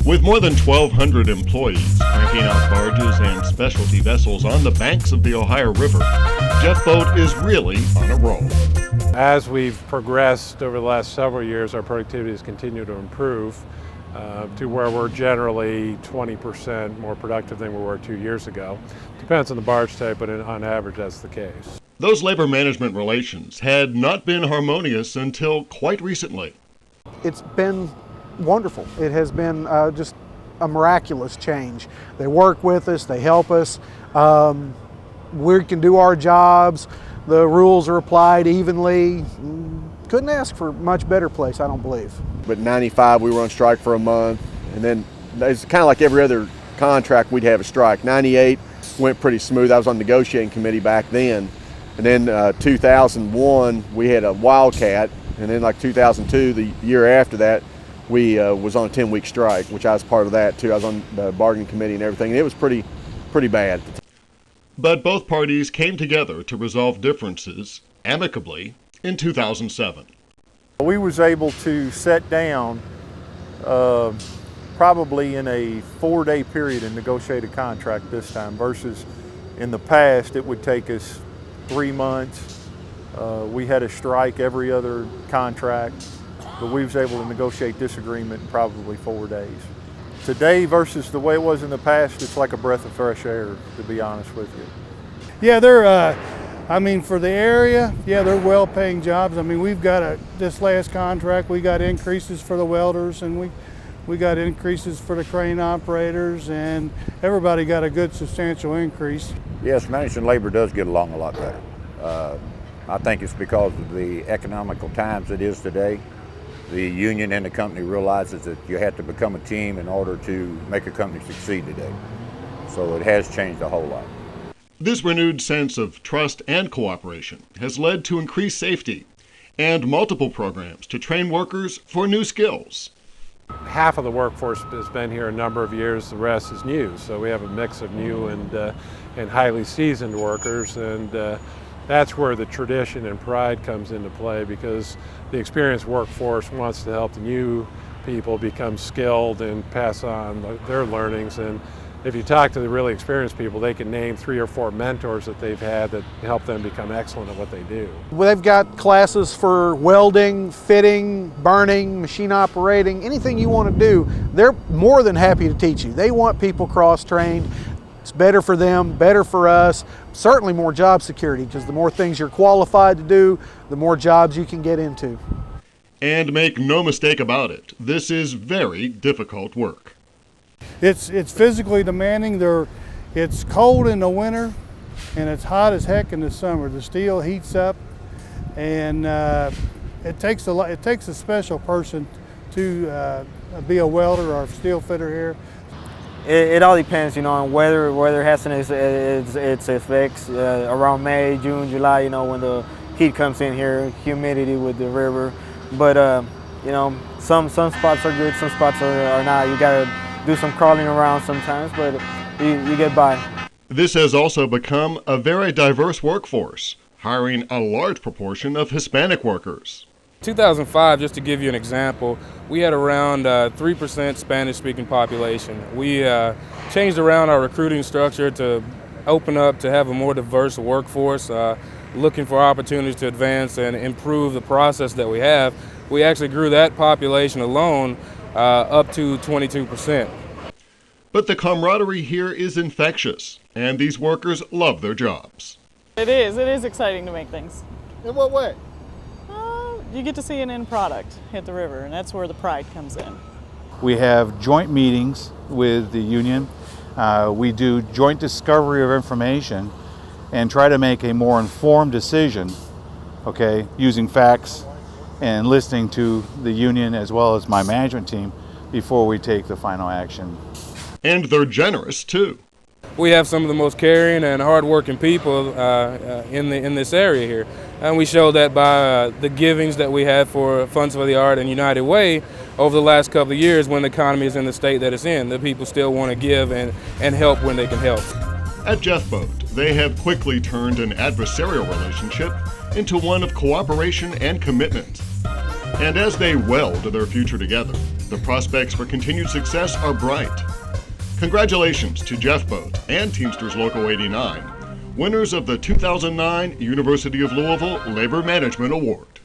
With more than 1,200 employees cranking out barges and specialty vessels on the banks of the Ohio River, Jeffboat is really on a roll. As we've progressed over the last several years, our productivity has continued to improve to where we're generally 20% more productive than we were 2 years ago. Depends on the barge type, but on average that's the case. Those labor management relations had not been harmonious until quite recently. It's been wonderful. It has been just a miraculous change. They work with us, they help us, we can do our jobs, the rules are applied evenly. Couldn't ask for a much better place, I don't believe. But in '95 we were on strike for a month, and then it's kind of like every other contract we'd have a strike. '98 went pretty smooth. I was on the negotiating committee back then. And then 2001 we had a wildcat, and then like 2002, the year after that, we was on a 10-week strike, which I was part of that too. I was on the bargaining committee and everything, and it was pretty bad. But both parties came together to resolve differences amicably in 2007. We was able to sit down probably in a 4-day period and negotiate a contract this time, versus in the past it would take us 3 months. We had a strike every other contract, but we was able to negotiate this agreement in probably 4 days. Today versus the way it was in the past, it's like a breath of fresh air, to be honest with you. Yeah, they're, I mean, for the area, yeah, they're well-paying jobs. I mean, we've got this last contract, we got increases for the welders, and we got increases for the crane operators, and everybody got a good substantial increase. Yes, management labor does get along a lot better. I think it's because of the economical times it is today. The union and the company realizes that you have to become a team in order to make a company succeed today. So it has changed a whole lot. This renewed sense of trust and cooperation has led to increased safety and multiple programs to train workers for new skills. Half of the workforce has been here a number of years, the rest is new. So we have a mix of new and highly seasoned workers, and that's where the tradition and pride comes into play, because the experienced workforce wants to help the new people become skilled and pass on their learnings. And if you talk to the really experienced people, they can name 3 or 4 mentors that they've had that help them become excellent at what they do. Well, they've got classes for welding, fitting, burning, machine operating, anything you want to do. They're more than happy to teach you. They want people cross-trained. It's better for them, better for us, certainly more job security, because the more things you're qualified to do, the more jobs you can get into. And make no mistake about it, this is very difficult work. It's physically demanding. It's cold in the winter, and it's hot as heck in the summer. The steel heats up, and it takes a special person to be a welder or a steel fitter here. It all depends, on weather. Weather has its effects around May, June, July. When the heat comes in here, humidity with the river. But some spots are good, some spots are not. You gotta do some crawling around sometimes, but you get by. This has also become a very diverse workforce, hiring a large proportion of Hispanic workers. 2005, just to give you an example, we had around 3% Spanish-speaking population. We changed around our recruiting structure to open up to have a more diverse workforce, looking for opportunities to advance and improve the process that we have. We actually grew that population alone up to 22%. But the camaraderie here is infectious, and these workers love their jobs. It is exciting to make things. In what way? You get to see an end product hit the river, and that's where the pride comes in. We have joint meetings with the union. We do joint discovery of information and try to make a more informed decision, using facts and listening to the union as well as my management team before we take the final action. And they're generous too. We have some of the most caring and hard-working people in this area here, and we show that by the givings that we had for Funds for the Art and United Way over the last couple of years. When the economy is in the state that it's in, the people still want to give and help when they can help. At Jeffboat, they have quickly turned an adversarial relationship into one of cooperation and commitment. And as they weld their future together, the prospects for continued success are bright. Congratulations to Jeffboat and Teamsters Local 89, winners of the 2009 University of Louisville Labor Management Award.